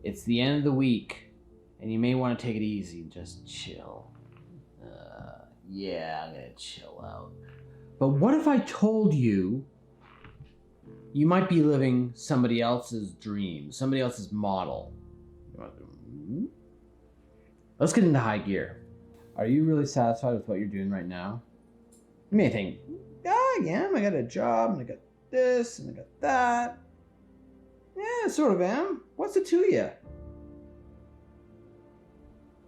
It's the end of the week, and you may want to take it easy. Just chill. Yeah, I'm gonna chill out. But what if I told you you might be living somebody else's dream, somebody else's model? Let's get into high gear. Are you really satisfied with what you're doing right now? You may think, I am. I got a job, and I got this, and I got that. Yeah, sort of am. What's it to you?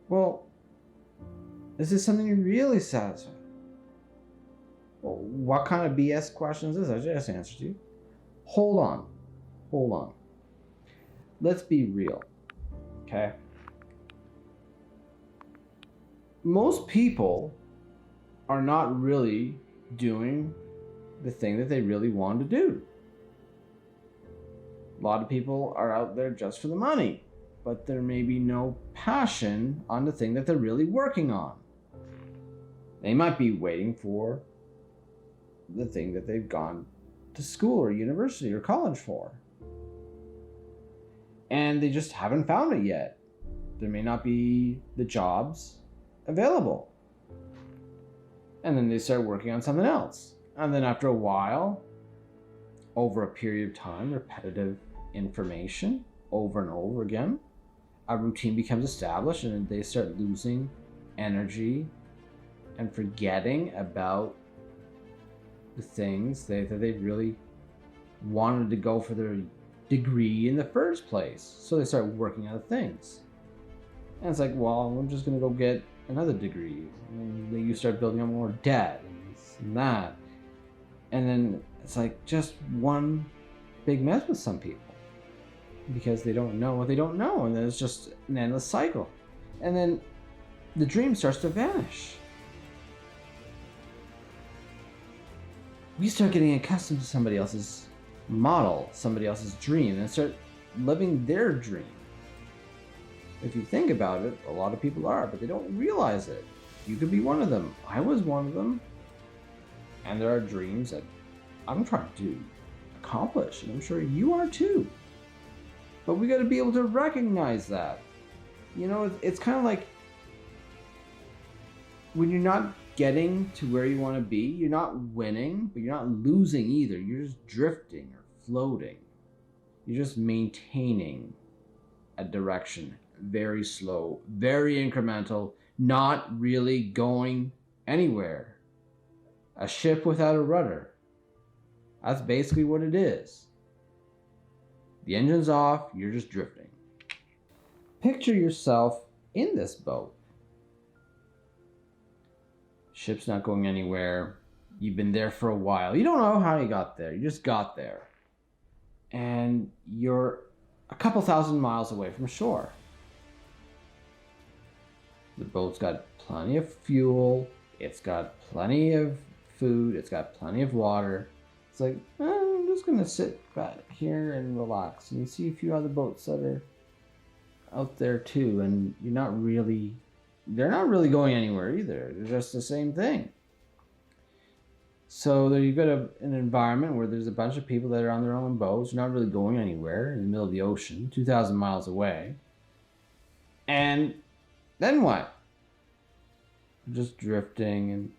Well, is this something you're really satisfied with? Well, what kind of BS question is this? I just answered you. Hold on. Let's be real, okay? Most people are not really doing the thing that they really want to do. A lot of people are out there just for the money, but there may be no passion on the thing that they're really working on. They might be waiting for the thing that they've gone to school or university or college for, and they just haven't found it yet. There may not be the jobs available, and then they start working on something else, and then after a while, over a period of time, repetitive information over and over again, a routine becomes established, and they start losing energy and forgetting about the things that they really wanted to go for their degree in the first place. So they start working on things. And it's like, well, I'm just going to go get another degree. And then you start building up more debt and this and that. And then it's like just one big mess with some people because they don't know what they don't know. And then it's just an endless cycle. And then the dream starts to vanish. We start getting accustomed to somebody else's model, somebody else's dream, and start living their dream. If you think about it, a lot of people are, but they don't realize it. You could be one of them. I was one of them. And there are dreams that I'm trying to accomplish, and I'm sure you are too. But we got to be able to recognize that. You know, it's kind of like when you're not getting to where you want to be, you're not winning, but you're not losing either. You're just drifting or floating. You're just maintaining a direction, very slow, very incremental, not really going anywhere. A ship without a rudder. That's basically what it is. The engine's off, you're just drifting. Picture yourself in this boat. Ship's not going anywhere. You've been there for a while. You don't know how you got there. You just got there. And you're a couple thousand miles away from shore. The boat's got plenty of fuel. It's got plenty of food. It's got plenty of water. It's like, I'm just going to sit back here and relax. And you see a few other boats that are out there too. And they're not really going anywhere either. They're just the same thing. So there you've got an environment where there's a bunch of people that are on their own boats, not really going anywhere, in the middle of the ocean, 2,000 miles away. And then what? Just drifting, and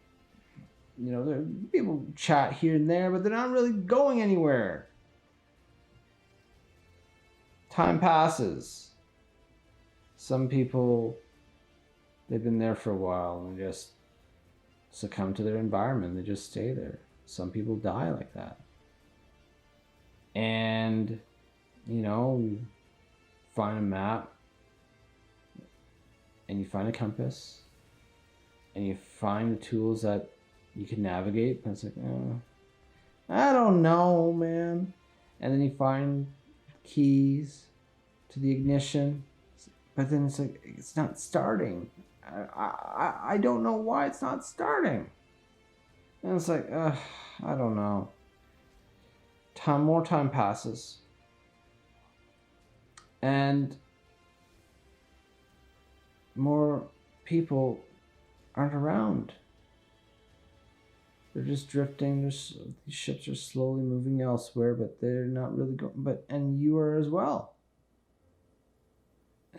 there people chat here and there, but they're not really going anywhere. Time passes. Some people, they've been there for a while and just succumb to their environment. They just stay there. Some people die like that. And, you find a map and you find a compass and you find the tools that you can navigate. And it's like, I don't know, man. And then you find keys to the ignition. But then it's like, it's not starting. I don't know why it's not starting. And it's like, I don't know. More time passes. And more people aren't around. They're just drifting. These ships are slowly moving elsewhere, but they're not really going. And you are as well.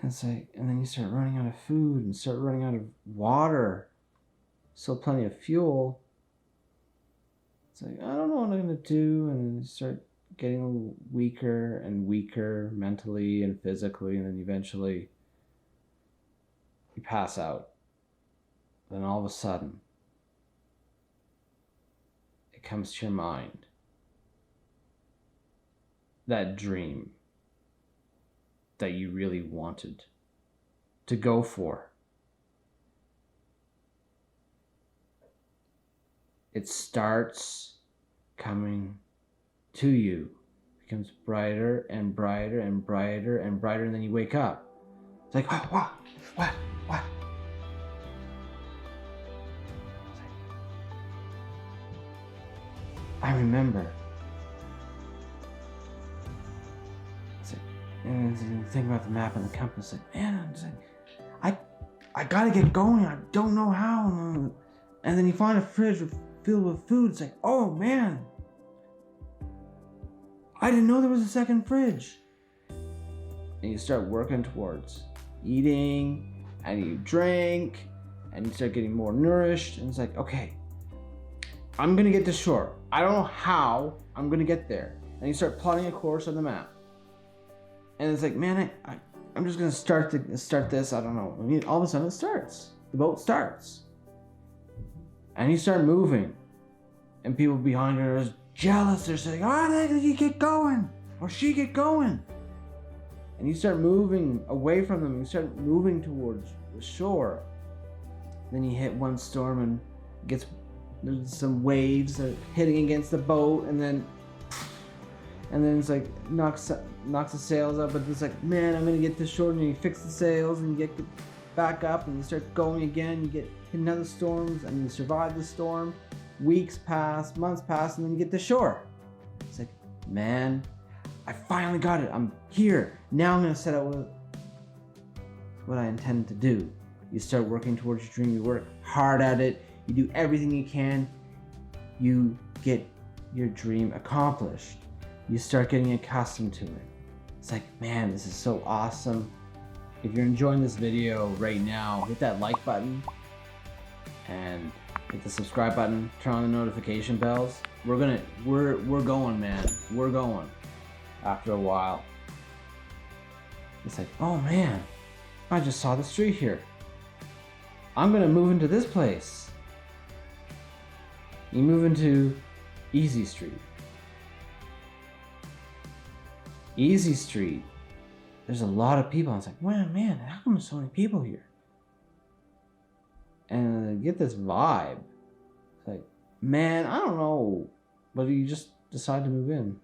it's like, and then you start running out of food and start running out of water. Still plenty of fuel. It's like, I don't know what I'm gonna do, and then you start getting a little weaker and weaker mentally and physically, and then eventually you pass out. Then all of a sudden, it comes to your mind. That dream that you really wanted to go for. It starts coming to you. It becomes brighter and brighter and brighter and brighter, and then you wake up. It's like, oh, what? I remember. It's like, and you think about the map and the compass. Like, man, it's like, I gotta get going. I don't know how. And then you find a fridge filled with food. It's like, oh man, I didn't know there was a second fridge. And you start working towards eating, and you drink, and you start getting more nourished. And it's like, okay, I'm gonna get to shore. I don't know how I'm gonna get there. And you start plotting a course on the map. And it's like, man, I'm just gonna start this. I don't know. I mean, all of a sudden it starts. The boat starts. And you start moving. And people behind you are just jealous. They're saying, oh, you get going. Or she get going. And you start moving away from them. You start moving towards the shore. Then you hit one storm and there's some waves that are hitting against the boat. And then it's like knocks the sails up. But it's like, man, I'm going to get to shore. And you fix the sails and you get back up. And you start going again. You get another storm. And you survive the storm. Weeks pass, months pass, and then you get to shore. It's like, man, I finally got it. I'm here. Now I'm going to set out what I intend to do. You start working towards your dream. You work hard at it. You do everything you can. You get your dream accomplished. You start getting accustomed to it. It's like, man, this is so awesome. If you're enjoying this video right now, hit that like button and hit the subscribe button, turn on the notification bells. We're going, man. We're going. After a while, it's like, oh man, I just saw the street here. I'm gonna move into this place. You move into Easy Street. Easy Street. There's a lot of people. I was like, wow, man, how come there's so many people here? And I get this vibe. It's like, man, I don't know. But you just decide to move in.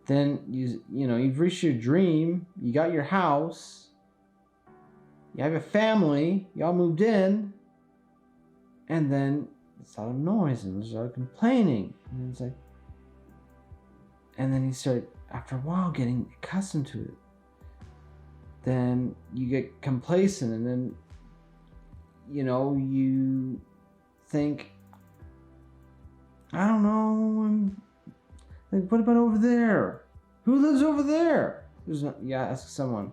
Then you've reached your dream. You got your house. You have a family. Y'all moved in. And then it's a lot of noise and there's a lot of complaining. And it's like, and then you start, after a while, getting accustomed to it. Then you get complacent, and then you think, I don't know, like, what about over there? Who lives over there? Ask someone.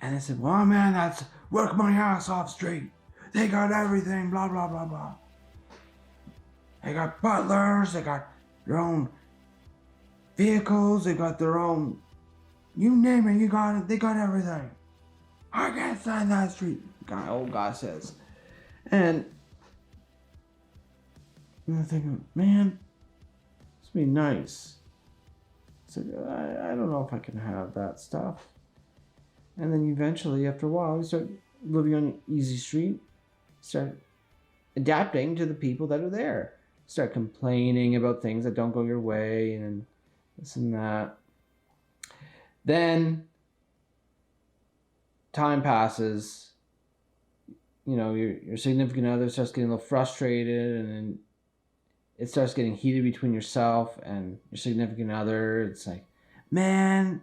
And they said, well, man, that's work my ass off street. They got everything, blah, blah, blah, blah. They got butlers, they got their own vehicles, they got their own, you name it, they got everything. I can't stand that street, old guy says. And I'm thinking, man, this would be nice. So I don't know if I can have that stuff. And then eventually, after a while, you start living on Easy Street, start adapting to the people that are there. Start complaining about things that don't go your way and this and that. Then time passes. Your significant other starts getting a little frustrated, and then it starts getting heated between yourself and your significant other. It's like, man,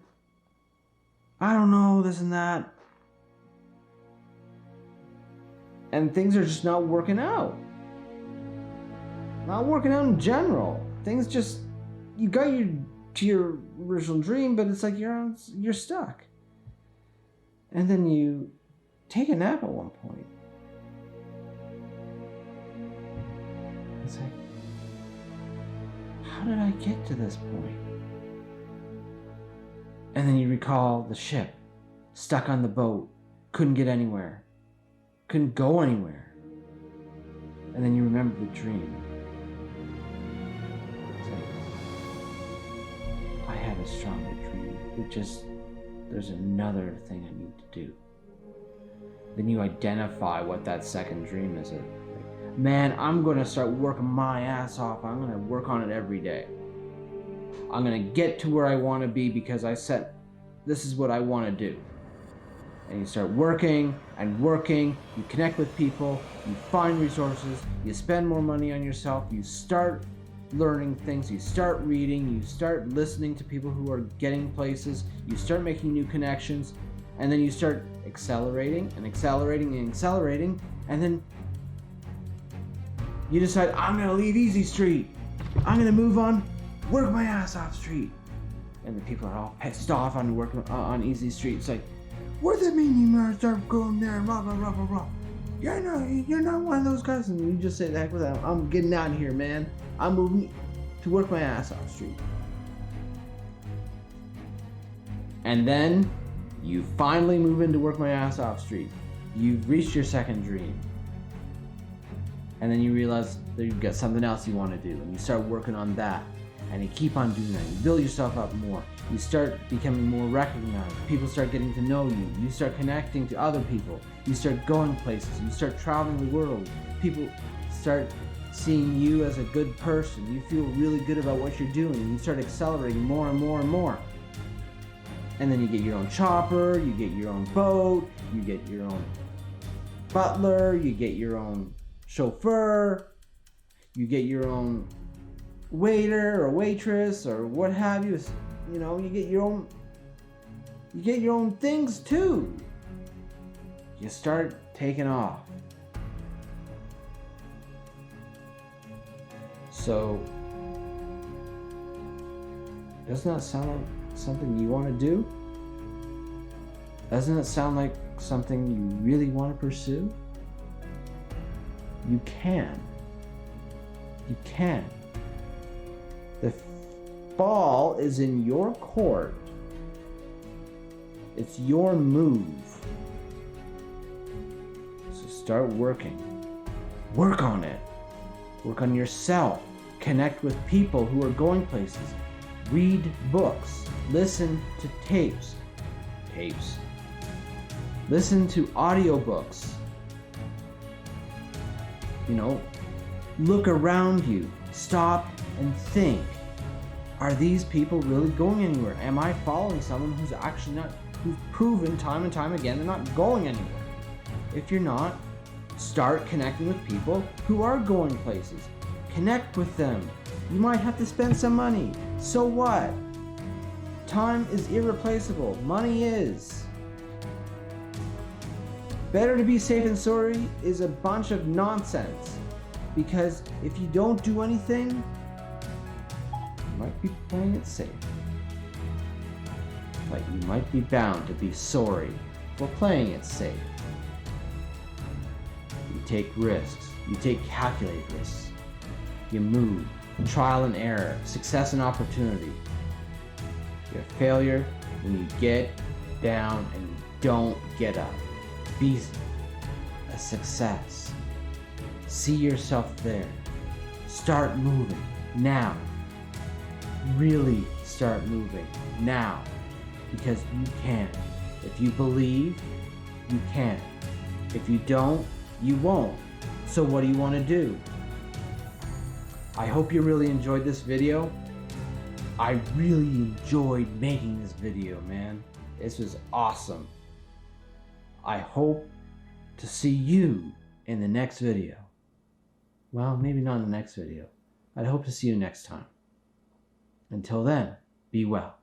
I don't know, this and that. And things are just not working out. Not working out in general. Things just, you got to your original dream, but it's like you're stuck. And then you take a nap at one point. It's like, how did I get to this point? And then you recall the ship, stuck on the boat, couldn't get anywhere, couldn't go anywhere. And then you remember the dream. It's like, I had a stronger dream. There's another thing I need to do. Then you identify what that second dream is. Like, man, I'm going to start working my ass off. I'm going to work on it every day. I'm going to get to where I want to be because I said, this is what I want to do. And you start working and working, you connect with people, you find resources, you spend more money on yourself, you start learning things, you start reading, you start listening to people who are getting places, you start making new connections, and then you start accelerating and accelerating and accelerating, and then you decide, I'm gonna leave Easy Street. I'm gonna move on, work my ass off street. And the people are all pissed off on working on Easy Street. It's like, what does it mean you must start going there? Rah, rah, rah, rah, rah. You're not one of those guys. And you just say, the heck with that. I'm getting out of here, man. I'm moving to work my ass off street. And then you finally move into work my ass off street. You've reached your second dream. And then you realize that you've got something else you want to do. And you start working on that. And you keep on doing that. You build yourself up more. You start becoming more recognized. People start getting to know you. You start connecting to other people. You start going places. You start traveling the world. People start seeing you as a good person. You feel really good about what you're doing. You start accelerating more and more and more. And then you get your own chopper. You get your own boat. You get your own butler. You get your own chauffeur. You get your own waiter or waitress or what have you. You know, you get your own things too. You start taking off. So, doesn't that sound like something you want to do? Doesn't it sound like something you really want to pursue? You can. You can. The ball is in your court. It's your move. So start working. Work on it. Work on yourself. Connect with people who are going places. Read books. Listen to tapes. Listen to audiobooks. You know, look around you. Stop and think. Are these people really going anywhere? Am I following someone who's proven time and time again they're not going anywhere? If you're not, start connecting with people who are going places. Connect with them. You might have to spend some money. So what? Time is irreplaceable. Money is. Better to be safe than sorry is a bunch of nonsense. Because if you don't do anything, you might be playing it safe. But you might be bound to be sorry for playing it safe. You take risks. You take calculated risks. You move. Trial and error. Success and opportunity. You're a failure when you get down and you don't get up. Be a success. See yourself there. Start moving now. Really start moving now. Because you can. If you believe, you can. If you don't, you won't. So what do you want to do? I hope you really enjoyed this video. I really enjoyed making this video, man. This was awesome. I hope to see you in the next video. Well, maybe not in the next video. I hope to see you next time. Until then, be well.